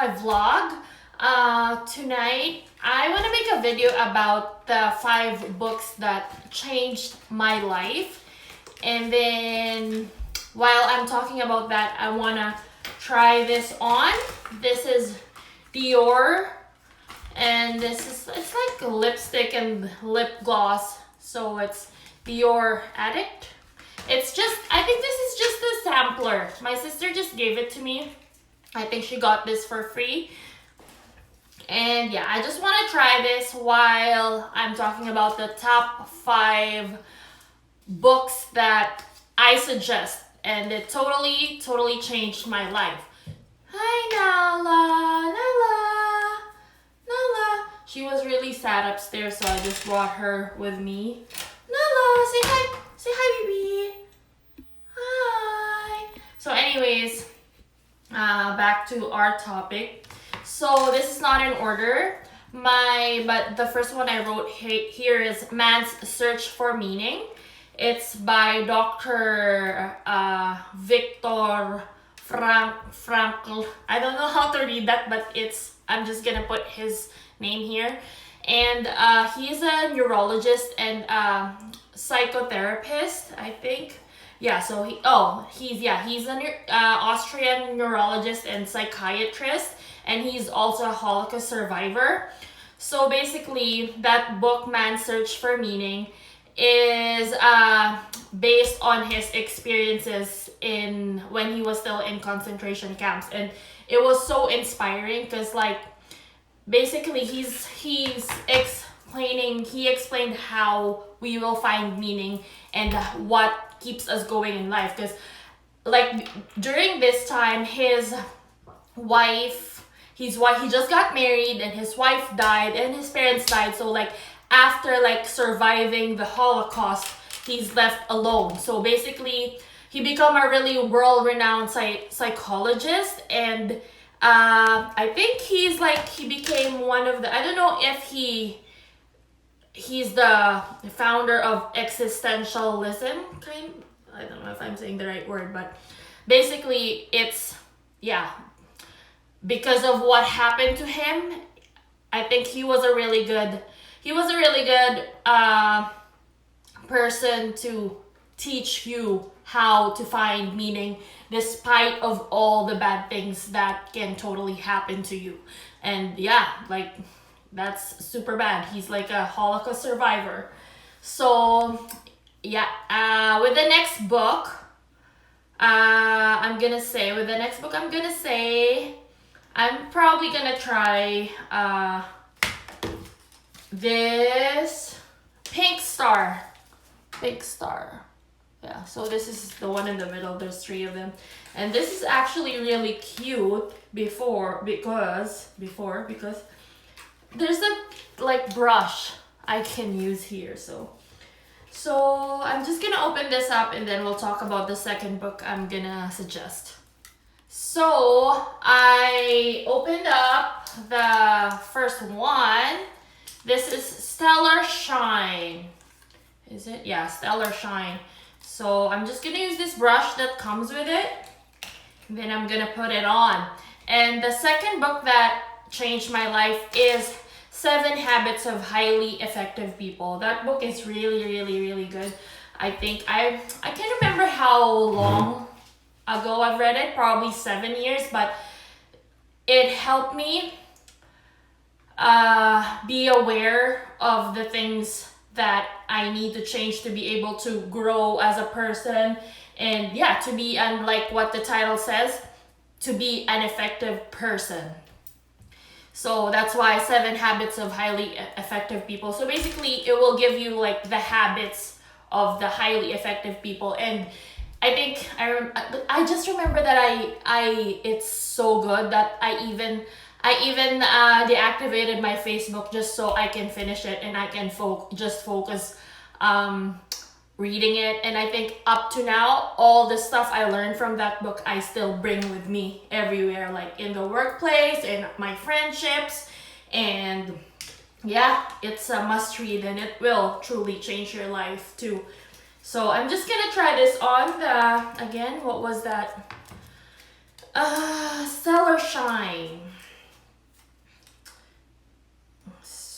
my vlog. Tonight I want to make a video about the 5 books that changed my life. And then while I'm talking about that, I want to try this on. This is Dior, and it's like a lipstick and lip gloss. So it's Dior Addict. I think this is just a sampler. My sister just gave it to me. I think she got this for free. And yeah, I just want to try this while I'm talking about the top 5 books that I suggest. And it totally changed my life. Hi, Nala. She was really sad upstairs, so I just brought her with me. Nala, say hi. Say hi, baby. Hi. So anyways, back to our topic. So this is not in order. But the first one I wrote here is Man's Search for Meaning. It's by Dr. Viktor Frankl. I don't know how to read that, but I'm just gonna put his name here. And he's a neurologist and psychotherapist, I think. Yeah, so he's an Austrian neurologist and psychiatrist, and he's also a Holocaust survivor. So basically, that book, Man's Search for Meaning, is based on his experiences when he was still in concentration camps, and it was so inspiring because basically he explained how we will find meaning and what keeps us going in life. Because during this time, he just got married and his wife died and his parents died. So after surviving the Holocaust, he's left alone. So basically, he became a really world-renowned psychologist, and I think he became one of the, I don't know if he's the founder of existentialism, I don't know if I'm saying the right word, but basically because of what happened to him, I think he was a really good person to teach you how to find meaning despite of all the bad things that can totally happen to you. And that's super bad. He's like a Holocaust survivor. So with the next book, I'm probably gonna try this Pink Star. Yeah, so this is the one in the middle. There's 3 of them, and this is actually really cute because there's a brush I can use here. So I'm just gonna open this up and then we'll talk about the second book I'm gonna suggest. So I opened up the first one. This is Stellar Shine. Is it? Yeah, Stellar Shine. So I'm just gonna use this brush that comes with it. Then I'm gonna put it on. And the second book that changed my life is 7 Habits of Highly Effective People. That book is really good. I think I can't remember how long ago I've read it, probably 7 years, but it helped me be aware of the things that I need to change to be able to grow as a person, and to be, and like what the title says, to be an effective person. So that's why 7 Habits of Highly Effective People. So basically, it will give you the habits of the highly effective people. And I think I just remember that it's so good that I even deactivated my Facebook just so I can finish it and I can just focus reading it. And I think up to now, all the stuff I learned from that book, I still bring with me everywhere, in the workplace, in my friendships. And it's a must read, and it will truly change your life too. So I'm just gonna try this on again, what was that? Stellar Shine.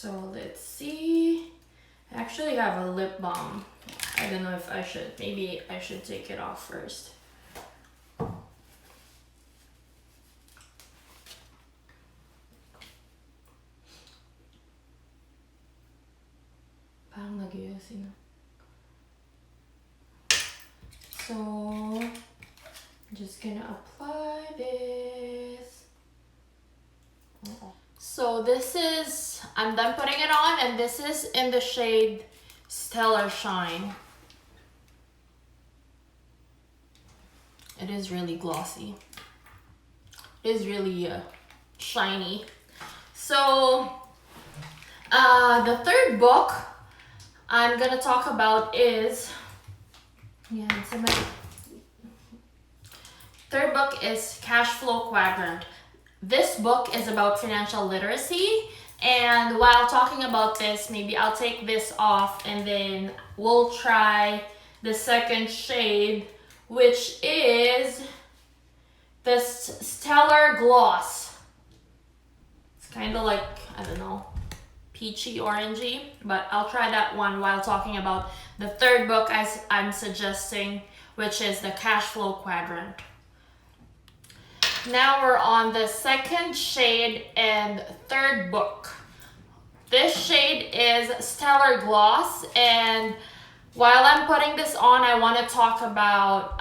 So let's see. I actually have a lip balm. I don't know if I should. Maybe I should take it off first. Parang nag-iusin. So, I'm just gonna apply this. So this is, I'm done putting it on, and this is in the shade Stellar Shine. It is really glossy. It is really shiny. So the third book I'm gonna talk about is, third book is Cashflow Quadrant. This book is about financial literacy, and while talking about this, maybe I'll take this off and then we'll try the second shade, which is the Stellar Gloss. It's kind of like, I don't know, peachy orangey, but I'll try that one while talking about the third book as I'm suggesting, which is the Cashflow Quadrant. Now we're on the second shade and third book. This shade is Stellar Gloss, and while I'm putting this on, I want to talk about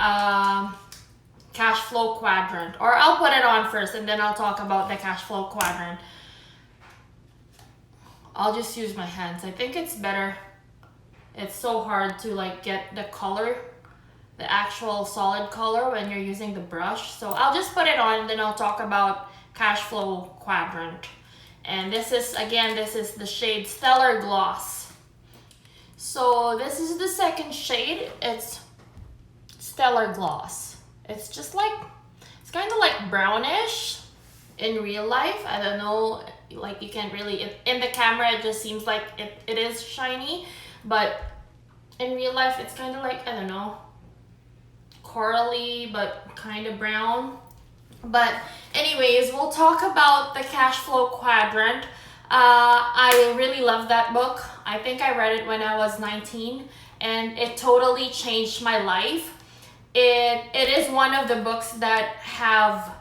Cashflow Quadrant, or I'll put it on first and then I'll talk about the Cashflow Quadrant. I'll just use my hands. I think it's better. It's so hard to like get the color, the actual solid color when you're using the brush. So I'll just put it on and then I'll talk about Cashflow Quadrant. And this is, again, this is the shade Stellar Gloss. So this is the second shade. It's Stellar Gloss. It's just like, it's kind of like brownish in real life. I don't know, like you can't really, in the camera it just seems like it is shiny, but in real life it's kind of like, I don't know, corally but kind of brown. But anyways, we'll talk about the Cashflow Quadrant. I really love that book. I think I read it when I was 19 and it totally changed my life. It is one of the books that have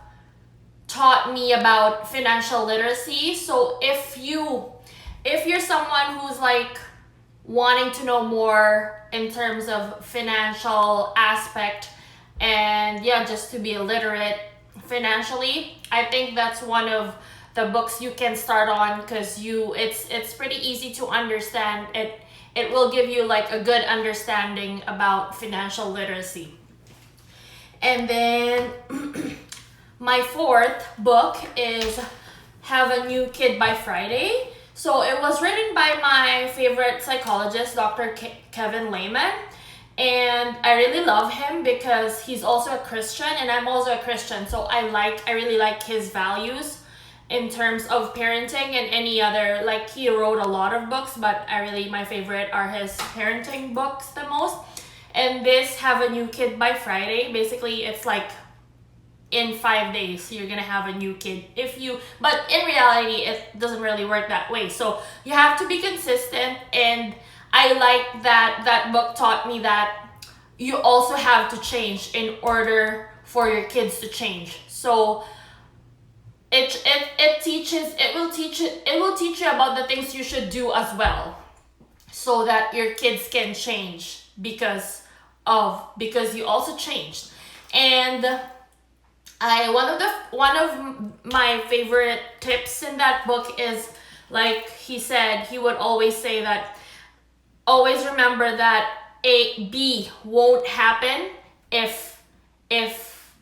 taught me about financial literacy. So if you're someone who's like wanting to know more in terms of financial aspect and yeah, just to be illiterate financially, I think that's one of the books you can start on, because it's pretty easy to understand. It will give you like a good understanding about financial literacy. And then my fourth book is Have a New Kid by Friday. So it was written by my favorite psychologist, Dr. Kevin Lehman. And I really love him because he's also a Christian and I'm also a Christian. So I really like his values in terms of parenting and any other, like he wrote a lot of books, but my favorite are his parenting books the most. And this Have a New Kid by Friday, basically it's like in 5 days you're gonna have a new kid but in reality it doesn't really work that way. So you have to be consistent, and I like that book taught me that you also have to change in order for your kids to change. So it will teach you about the things you should do as well, so that your kids can change because you also changed. And one of my favorite tips in that book is, like he said, he would always say that always remember that B won't happen if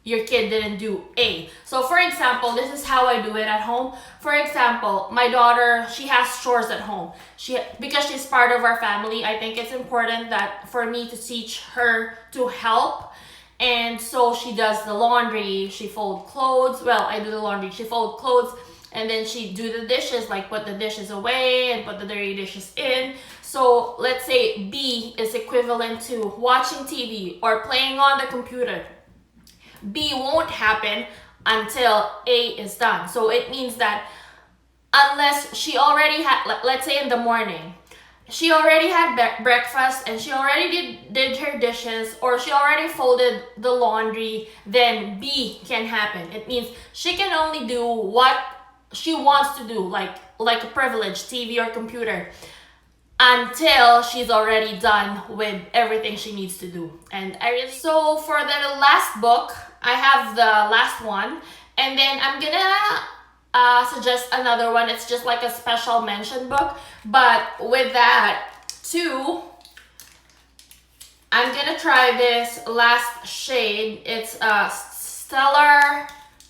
your kid didn't do A. So for example, this is how I do it at home. For example, my daughter, she has chores at home. Because she's part of our family, I think it's important that for me to teach her to help. And so she does the laundry, she folds clothes. Well, I do the laundry, she folds clothes, and then she do the dishes, like put the dishes away and put the dirty dishes in. So let's say B is equivalent to watching TV or playing on the computer. B won't happen until A is done. So it means that unless she already had, let's say in the morning, she already had breakfast and she already did her dishes, or she already folded the laundry, then B can happen. It means she can only do what she wants to do, like a privilege, TV or computer, until she's already done with everything she needs to do. And I really, so for the last book, I have the last one, and then I'm gonna suggest another one. It's just like a special mention book, but with that too, I'm gonna try this last shade. It's a Stellar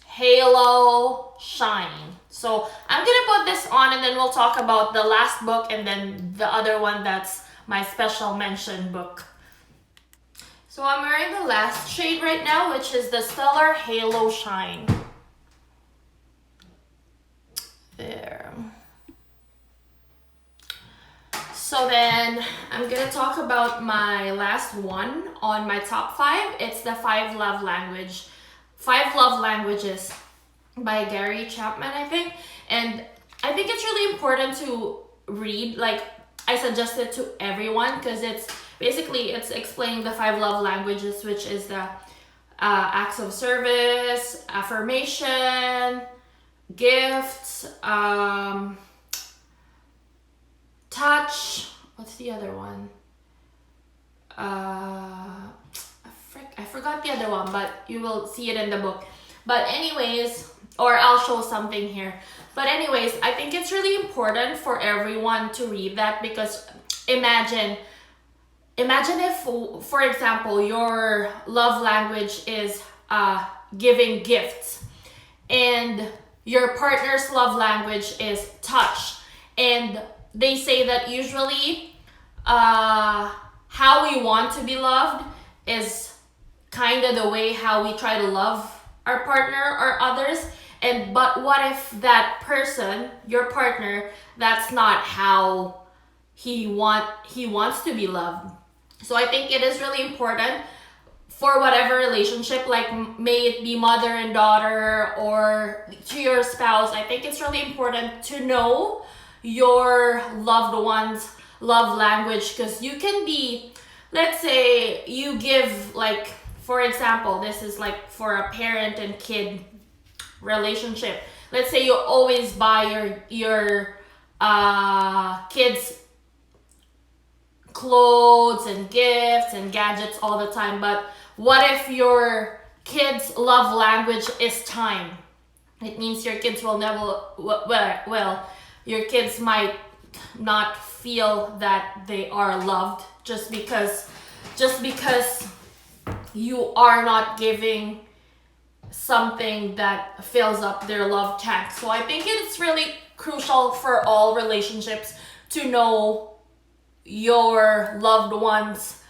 Halo Shine. So I'm gonna put this on, and then we'll talk about the last book and then the other one that's my special mention book. So I'm wearing the last shade right now, which is the Stellar Halo Shine. There. So then I'm gonna talk about my last one on my top 5. It's the 5 Love Languages by Gary Chapman, I think. And I think it's really important to read. Like, I suggest it to everyone because it's explaining the 5 love languages, which is the acts of service, affirmation, gifts, touch. What's the other one? I forgot the other one, but you will see it in the book. But anyways, or I'll show something here. But anyways, I think it's really important for everyone to read that, because imagine if, for example, your love language is giving gifts, and your partner's love language is touch. And they say that usually how we want to be loved is kind of the way how we try to love our partner or others. But what if that person, your partner, that's not how he wants to be loved? So I think it is really important for whatever relationship, like may it be mother and daughter or to your spouse. I think it's really important to know your loved one's love language, because you can be, let's say you give, like, for example, this is like for a parent and kid relationship. Let's say you always buy your kids clothes and gifts and gadgets all the time, but what if your kids' love language is time? It means your kids will never, your kids might not feel that they are loved just because you are not giving something that fills up their love tank. So I think it's really crucial for all relationships to know your loved one's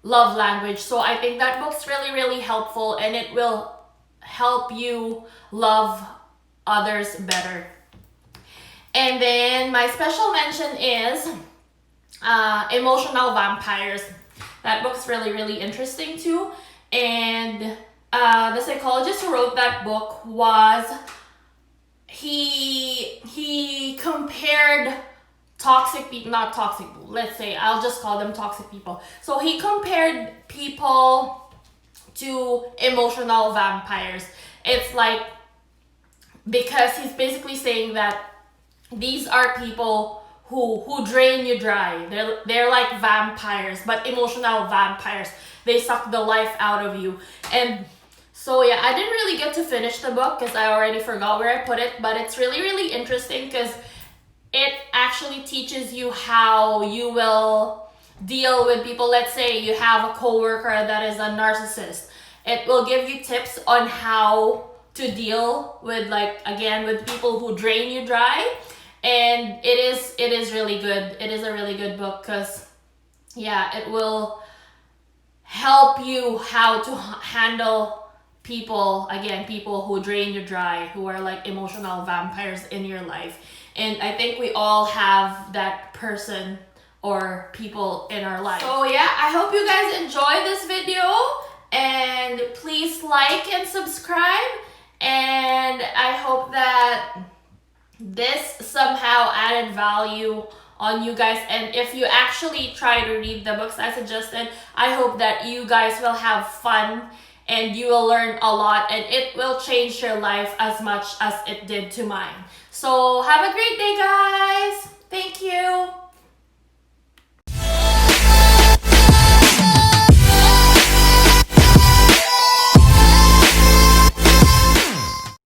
love language. So I think that book's really, really helpful, and it will help you love others better. And then my special mention is Emotional Vampires. That book's really, really interesting too. And the psychologist who wrote that book he compared toxic people, not toxic, let's say, I'll just call them toxic people. So he compared people to emotional vampires. It's like, because he's basically saying that these are people who drain you dry. They're like vampires, but emotional vampires. They suck the life out of you. And so yeah, I didn't really get to finish the book because I already forgot where I put it, but it's really, really interesting because it actually teaches you how you will deal with people. Let's say you have a coworker that is a narcissist. It will give you tips on how to deal with, like, again, with people who drain you dry. And it is really good. It is a really good book because, yeah, it will help you how to handle people, again, people who drain you dry, who are like emotional vampires in your life. And I think we all have that person or people in our life. So yeah, I hope you guys enjoy this video, and please like and subscribe. And I hope that this somehow added value on you guys, and if you actually try to read the books I suggested, I hope that you guys will have fun and you will learn a lot, and it will change your life as much as it did to mine. So have a great day, guys. Thank you.